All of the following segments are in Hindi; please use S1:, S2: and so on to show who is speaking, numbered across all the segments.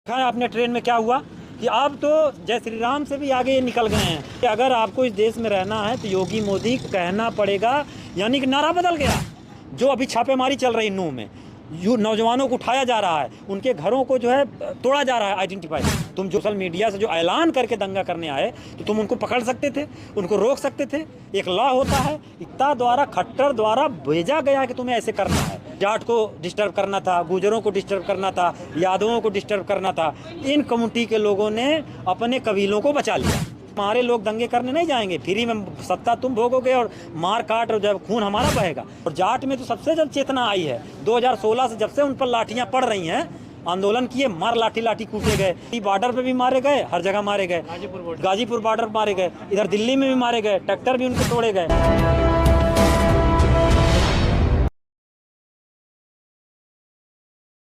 S1: देखा है आपने ट्रेन में क्या हुआ कि अब तो जय श्री राम से भी आगे निकल गए हैं कि अगर आपको इस देश में रहना है तो योगी मोदी को कहना पड़ेगा। यानी कि नारा बदल गया। जो अभी छापेमारी चल रही नूह में, नौजवानों को उठाया जा रहा है, उनके घरों को जो है तोड़ा जा रहा है आइडेंटिफाई। तुम जो सोशल मीडिया से जो ऐलान करके दंगा करने आए तो तुम उनको पकड़ सकते थे, उनको रोक सकते थे। एक लॉ होता है, इक्ता द्वारा, खट्टर द्वारा भेजा गया कि तुम्हें ऐसे करना है। जाट को डिस्टर्ब करना था, गुजरों को डिस्टर्ब करना था, यादवों को डिस्टर्ब करना था। इन कम्युनिटी के लोगों ने अपने कबीलों को बचा लिया। हमारे लोग दंगे करने नहीं जाएंगे, फ्री में सत्ता तुम भोगोगे और मार काट और जब खून हमारा बहेगा। और जाट में तो सबसे जब चेतना आई है 2016 से, जब से उन पर लाठियां पड़ रही हैं, आंदोलन किए, मार लाठी लाठी कूटे गए। बॉर्डर पे भी मारे गए, हर जगह मारे गए, गाजीपुर बॉर्डर मारे गए, इधर दिल्ली में भी मारे गए, ट्रैक्टर भी उनके तोड़े गए।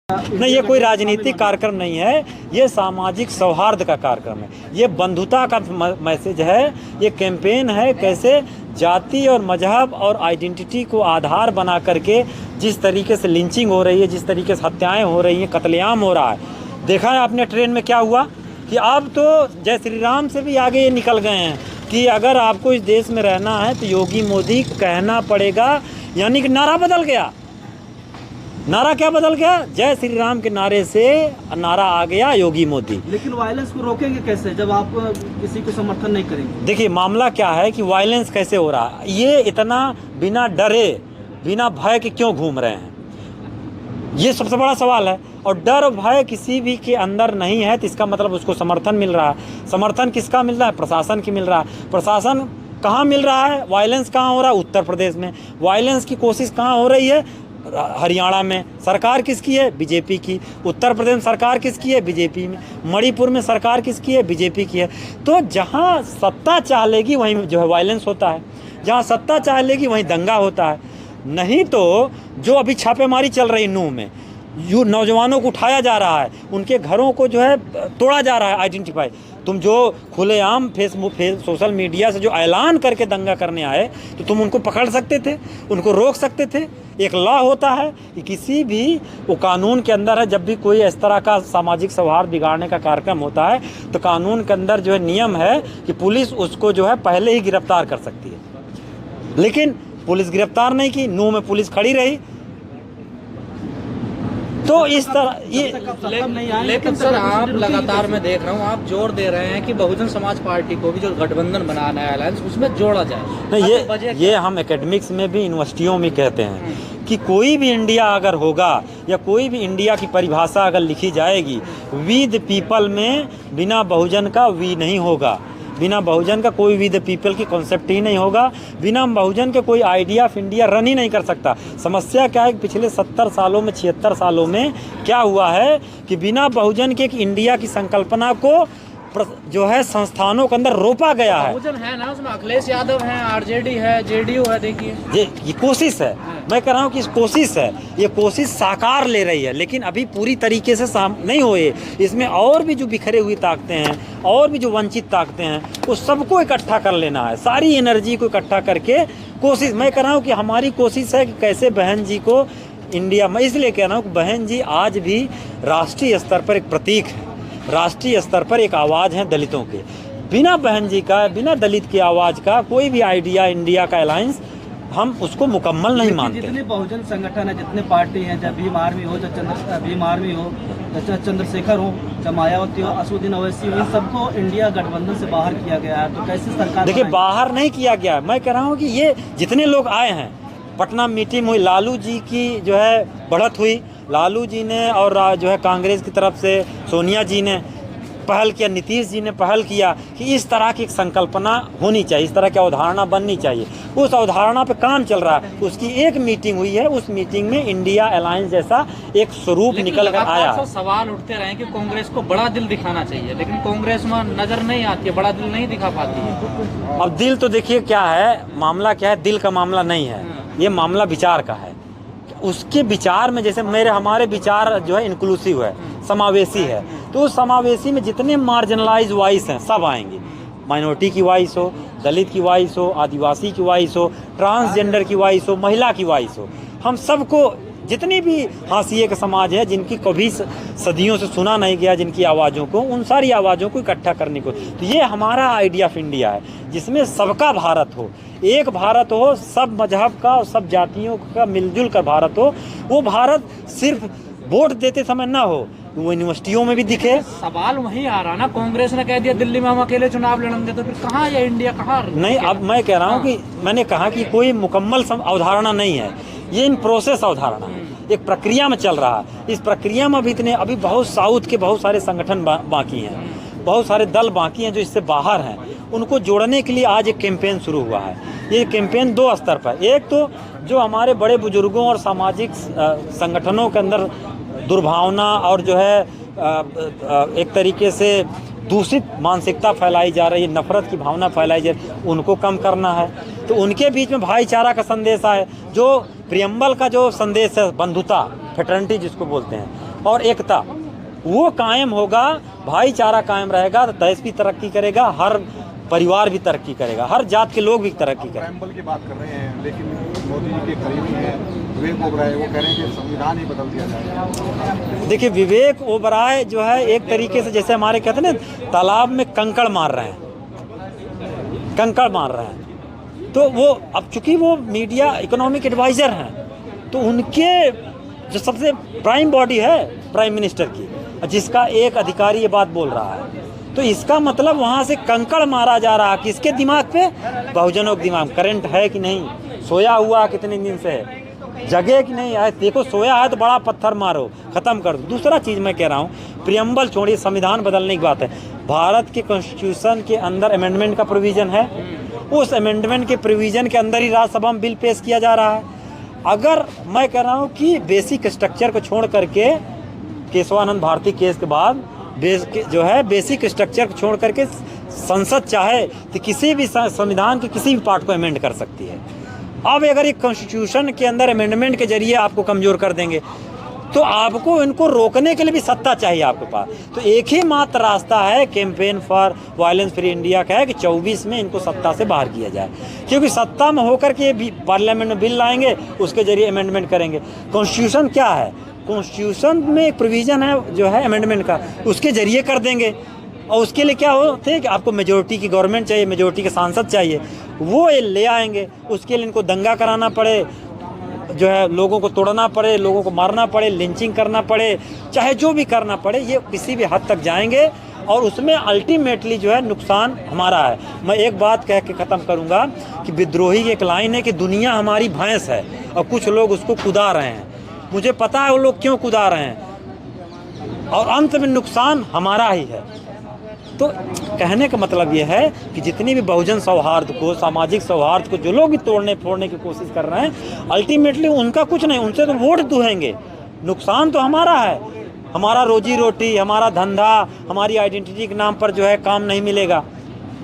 S1: नहीं, ये कोई राजनीतिक कार्यक्रम नहीं है, ये सामाजिक सौहार्द का कार्यक्रम है, ये बंधुता का मैसेज है, ये कैंपेन है। कैसे जाति और मजहब और आइडेंटिटी को आधार बना करके जिस तरीके से लिंचिंग हो रही है, जिस तरीके से हत्याएं हो रही हैं, कत्लेआम हो रहा है। देखा है आपने ट्रेन में क्या हुआ कि अब तो जय श्री राम से भी आगे ये निकल गए हैं कि अगर आपको इस देश में रहना है तो योगी मोदी को कहना पड़ेगा। यानी कि नारा बदल गया। नारा क्या बदल गया? जय श्री राम के नारे से नारा आ गया योगी मोदी।
S2: लेकिन वायलेंस को रोकेंगे कैसे जब आप किसी को समर्थन नहीं करेंगे? देखिए,
S1: मामला क्या है कि वायलेंस कैसे हो रहा है, ये इतना बिना डरे, बिना भय के क्यों घूम रहे हैं, ये सबसे बड़ा सवाल है। और डर भय किसी भी के अंदर नहीं है तो इसका मतलब उसको समर्थन मिल रहा है। समर्थन किसका मिल रहा है? प्रशासन की मिल रहा है। प्रशासन कहाँ मिल रहा है? वायलेंस कहाँ हो रहा है? उत्तर प्रदेश में। वायलेंस की कोशिश कहाँ हो रही है? हरियाणा में। सरकार किसकी है? बीजेपी की। उत्तर प्रदेश में सरकार किसकी है? बीजेपी में। मणिपुर में सरकार किसकी है? बीजेपी की है। तो जहाँ सत्ता चाह लेगी वहीं जो है वायलेंस होता है, जहाँ सत्ता चाह लेगी वहीं दंगा होता है। नहीं तो जो अभी छापेमारी चल रही नूह में, नौजवानों को उठाया जा रहा है, उनके घरों को जो है तोड़ा जा रहा है आइडेंटिफाई। तुम जो खुलेआम फेसबुक सोशल मीडिया से जो ऐलान करके दंगा करने आए तो तुम उनको पकड़ सकते थे, उनको रोक सकते थे। एक लॉ होता है कि किसी भी वो कानून के अंदर है, जब भी कोई इस तरह का सामाजिक सौहार्द बिगाड़ने का कार्यक्रम होता है तो कानून के अंदर जो है नियम है कि पुलिस उसको जो है पहले ही गिरफ्तार कर सकती है। लेकिन पुलिस गिरफ्तार नहीं की, नूह में पुलिस खड़ी रही। तो इस तरह ये
S3: लेकिन सर, आप लगातार मैं देख रहा हूँ आप जोर दे रहे हैं कि बहुजन समाज पार्टी को भी जो गठबंधन बनाना है अलायंस, उसमें जोड़ा जाए।
S1: नहीं, ये हम एकेडमिक्स में भी, यूनिवर्सिटियों में कहते हैं कि कोई भी इंडिया अगर होगा या कोई भी इंडिया की परिभाषा अगर लिखी जाएगी, वी द पीपल में बिना बहुजन का वी नहीं होगा। बिना बहुजन का कोई वी द पीपल की कॉन्सेप्ट ही नहीं होगा। बिना बहुजन के कोई आइडिया ऑफ इंडिया रन ही नहीं कर सकता। समस्या क्या है कि पिछले 70 सालों में, 76 सालों में क्या हुआ है कि बिना बहुजन के इंडिया की संकल्पना को जो है संस्थानों के अंदर रोपा गया है।
S3: बहुजन है ना, उसमें अखिलेश यादव है, आरजेडी है, जेडीयू है। देखिए,
S1: ये कोशिश है, मैं कह रहा हूँ कि कोशिश है, ये कोशिश साकार ले रही है, लेकिन अभी पूरी तरीके से नहीं हुए। इसमें और भी जो बिखरे हुई ताकतें हैं, और भी जो वंचित ताकतें हैं, वो सबको इकट्ठा कर लेना है। सारी एनर्जी को इकट्ठा करके कोशिश, मैं कह रहा हूँ कि हमारी कोशिश है कि कैसे बहन जी को इंडिया, मैं इसलिए कह रहा हूँ कि बहन जी आज भी राष्ट्रीय स्तर पर एक प्रतीक है, राष्ट्रीय स्तर पर एक आवाज़ है दलितों के। बिना बहन जी का, बिना दलित की आवाज़ का कोई भी आइडिया इंडिया का अलायंस हम उसको मुकम्मल नहीं मानते।
S2: जितने बहुजन संगठन है, जितने पार्टी हैं, चाहे भीम आर्मी हो, चाहे भीम आर्मी हो, चाहे चंद्रशेखर हो, चाहे मायावती हो, असदुद्दीन ओवैसी हो, इन सबको इंडिया गठबंधन से बाहर किया गया है। तो कैसे सरकार?
S1: देखिए, बाहर नहीं किया गया। मैं कह रहा हूँ कि ये जितने लोग आए हैं, पटना मीटिंग हुई, लालू जी की जो है बढ़त हुई, लालू जी ने और जो है कांग्रेस की तरफ से सोनिया जी ने पहल किया, नीतीश जी ने पहल किया कि इस तरह की एक संकल्पना होनी चाहिए, इस तरह की अवधारणा बननी चाहिए। उस अवधारणा पे काम चल रहा है। उसकी एक मीटिंग हुई है, उस मीटिंग में इंडिया अलायंस जैसा एक स्वरूप निकल कर आया।
S3: सवाल उठते रहे कि कांग्रेस को बड़ा दिल दिखाना चाहिए, लेकिन कांग्रेस में नजर नहीं आती है, बड़ा दिल नहीं दिखा पाती है।
S1: अब दिल तो देखिए क्या है, मामला क्या है, दिल का मामला नहीं है, ये मामला विचार का है। उसके विचार में, जैसे हमारे विचार जो है इंक्लूसिव है, समावेशी है, तो उस समावेशी में जितने मार्जिनलाइज वॉइस हैं सब आएंगे। माइनॉरिटी की वॉइस हो, दलित की वॉइस हो, आदिवासी की वॉइस हो, ट्रांसजेंडर की वॉइस हो, महिला की वॉइस हो, हम सबको जितनी भी हाशिए का समाज है, जिनकी कभी सदियों से सुना नहीं गया जिनकी आवाज़ों को, उन सारी आवाज़ों को इकट्ठा करने को, तो ये हमारा आइडिया ऑफ इंडिया है, जिसमें सबका भारत हो, एक भारत हो, सब मजहब का और सब जातियों का मिलजुल कर भारत हो। वो भारत सिर्फ वोट देते समय ना हो, वो यूनिवर्सिटियों में भी दिखे।
S3: सवाल वहीं आ रहा ना, कांग्रेस ने कह दिया दिल्ली में हम अकेले चुनाव लड़ेंगे, तो फिर कहाँ ये इंडिया कहाँ
S1: नहीं। अब मैं कह रहा हूँ कि मैंने कहा कि कोई मुकम्मल अवधारणा नहीं है, ये इन प्रोसेस अवधारणा है, एक प्रक्रिया में चल रहा है। इस प्रक्रिया में अभी बहुत साउथ के बहुत सारे संगठन बाकी हैं, बहुत सारे दल बाकी हैं जो इससे बाहर हैं, उनको जोड़ने के लिए आज एक कैंपेन शुरू हुआ है। ये कैंपेन 2 स्तर पर, एक तो जो हमारे बड़े बुजुर्गों और सामाजिक संगठनों के अंदर दुर्भावना और जो है एक तरीके से दूषित मानसिकता फैलाई जा रही है, नफरत की भावना फैलाई जा रही है, उनको कम करना है। तो उनके बीच में भाईचारा का संदेश है, जो प्रियम्बल का जो संदेश है, बंधुता, फ्रेटर्निटी जिसको बोलते हैं, और एकता, वो कायम होगा, भाईचारा कायम रहेगा, तो देश भी तरक्की करेगा, हर परिवार भी तरक्की करेगा, हर जात के लोग भी तरक्की करेंगे।
S4: प्रियम्बल की बात कर रहे हैं, लेकिन मोदी जी के करीबी हैं विवेक ओबराय, वो कह रहे हैं कि संविधान ही बदल दिया जाए।
S1: देखिए, विवेक ओबराय जो है एक तरीके से जैसे हमारे कहते हैं ना, तालाब में कंकड़ मार रहे हैं, कंकड़ मार रहे हैं। तो वो अब चूंकि वो मीडिया इकोनॉमिक एडवाइज़र हैं, तो उनके जो सबसे प्राइम बॉडी है प्राइम मिनिस्टर की, जिसका एक अधिकारी ये बात बोल रहा है, तो इसका मतलब वहाँ से कंकड़ मारा जा रहा है। किसके दिमाग पे? बहुजनों के दिमाग। करंट है कि नहीं, सोया हुआ कितने दिन से है, जगे कि नहीं है, देखो सोया है तो बड़ा पत्थर मारो, ख़त्म कर दो। दूसरा चीज़ मैं कह रहा हूँ, प्रियम्बल छोड़िए, संविधान बदलने की बात है, भारत के कॉन्स्टिट्यूशन के अंदर अमेंडमेंट का प्रोविज़न है, उस अमेंडमेंट के प्रोविज़न के अंदर ही राज्यसभा में बिल पेश किया जा रहा है। अगर मैं कह रहा हूँ कि बेसिक स्ट्रक्चर को छोड़ करके, केशवानंद भारती केस के बाद जो है बेसिक स्ट्रक्चर को छोड़ करके संसद चाहे तो किसी भी संविधान के किसी भी पार्ट को अमेंड कर सकती है। अब अगर एक कॉन्स्टिट्यूशन के अंदर अमेंडमेंट के जरिए आपको कमज़ोर कर देंगे, तो आपको इनको रोकने के लिए भी सत्ता चाहिए आपके पास। तो एक ही मात्र रास्ता है campaign for violence free India का, है कि 24 में इनको सत्ता से बाहर किया जाए, क्योंकि सत्ता में होकर के ये पार्लियामेंट में बिल लाएंगे, उसके जरिए अमेंडमेंट करेंगे। कॉन्स्टिट्यूशन क्या है? कॉन्स्टिट्यूशन में एक प्रोविज़न है जो है अमेंडमेंट का, उसके जरिए कर देंगे। और उसके लिए क्या होते हैं कि आपको मेजोरिटी की गवर्नमेंट चाहिए, मेजोरिटी के सांसद चाहिए, वो ये ले आएंगे। उसके लिए इनको दंगा कराना पड़े, जो है लोगों को तोड़ना पड़े, लोगों को मारना पड़े, लिंचिंग करना पड़े, चाहे जो भी करना पड़े, ये किसी भी हद तक जाएंगे और उसमें अल्टीमेटली जो है नुकसान हमारा है। मैं एक बात कह के ख़त्म करूँगा कि विद्रोही की एक लाइन है कि दुनिया हमारी भैंस है और कुछ लोग उसको कुदा रहे हैं। मुझे पता है वो लोग क्यों कुदा रहे हैं, और अंत में नुकसान हमारा ही है। तो कहने का मतलब ये है कि जितनी भी बहुजन सौहार्द को, सामाजिक सौहार्द को जो लोग भी तोड़ने फोड़ने की कोशिश कर रहे हैं, अल्टीमेटली उनका कुछ नहीं, उनसे तो वोट दुहेंगे, नुकसान तो हमारा है। हमारा रोजी रोटी, हमारा धंधा, हमारी आइडेंटिटी के नाम पर जो है काम नहीं मिलेगा।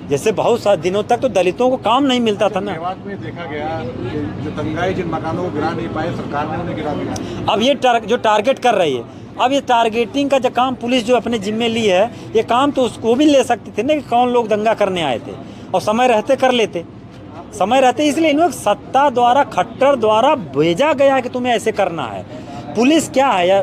S1: जैसे बहुत सारे दिनों तक तो दलितों को काम नहीं मिलता था ना।
S4: मेवात में देखा गया कि जो दंगाई जिन मकानों को गिरा नहीं पाए, सरकार ने उन्हें गिरा दिया।
S1: अब ये जो टारगेट कर रही है, अब ये टारगेटिंग का जो काम पुलिस जो अपने जिम्मे ली है, ये काम तो उसको भी ले सकते थे ना कि कौन लोग दंगा करने आए थे, और समय रहते कर लेते, समय रहते। इसलिए इन्हें सत्ता द्वारा, खट्टर द्वारा भेजा गया कि तुम्हें ऐसे करना है। पुलिस क्या है या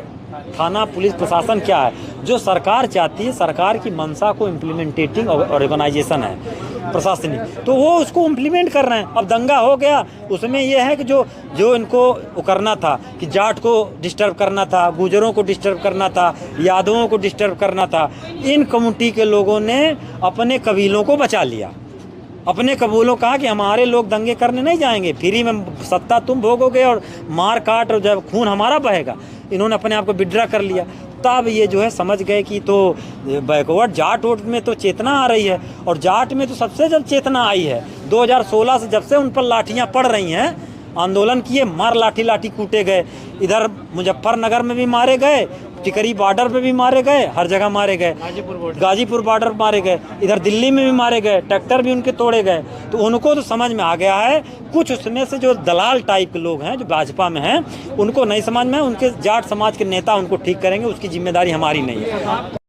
S1: थाना पुलिस प्रशासन क्या है? जो सरकार चाहती है, सरकार की मंशा को इम्प्लीमेंटेटिंग ऑर्गेनाइजेशन है प्रशासनिक, तो वो उसको इम्प्लीमेंट कर रहे हैं। अब दंगा हो गया, उसमें यह है कि जो इनको करना था कि जाट को डिस्टर्ब करना था, गुजरों को डिस्टर्ब करना था, यादवों को डिस्टर्ब करना था, इन कम्युनिटी के लोगों ने अपने कबीलों को बचा लिया। अपने कबूलों कहा कि हमारे लोग दंगे करने नहीं जाएंगे, फ्री में सत्ता तुम भोगोगे और मार काट और जब खून हमारा बहेगा। इन्होंने अपने आप को विड्रा कर लिया। तब ये जो है समझ गए कि तो बैकवर्ड जाट वोट में तो चेतना आ रही है, और जाट में तो सबसे जल्द चेतना आई है 2016 से, जब से उन पर लाठियाँ पड़ रही हैं, आंदोलन किए, मार लाठी कूटे गए। इधर मुजफ्फरनगर में भी मारे गए, टिकरी बॉर्डर पे भी मारे गए, हर जगह मारे गए, गाजीपुर बॉर्डर पर मारे गए, इधर दिल्ली में भी मारे गए, ट्रैक्टर भी उनके तोड़े गए। तो उनको तो समझ में आ गया है। कुछ उसमें से जो दलाल टाइप के लोग हैं जो भाजपा में हैं, उनको नहीं समझ में है, उनके जाट समाज के नेता उनको ठीक करेंगे, उसकी जिम्मेदारी हमारी नहीं है।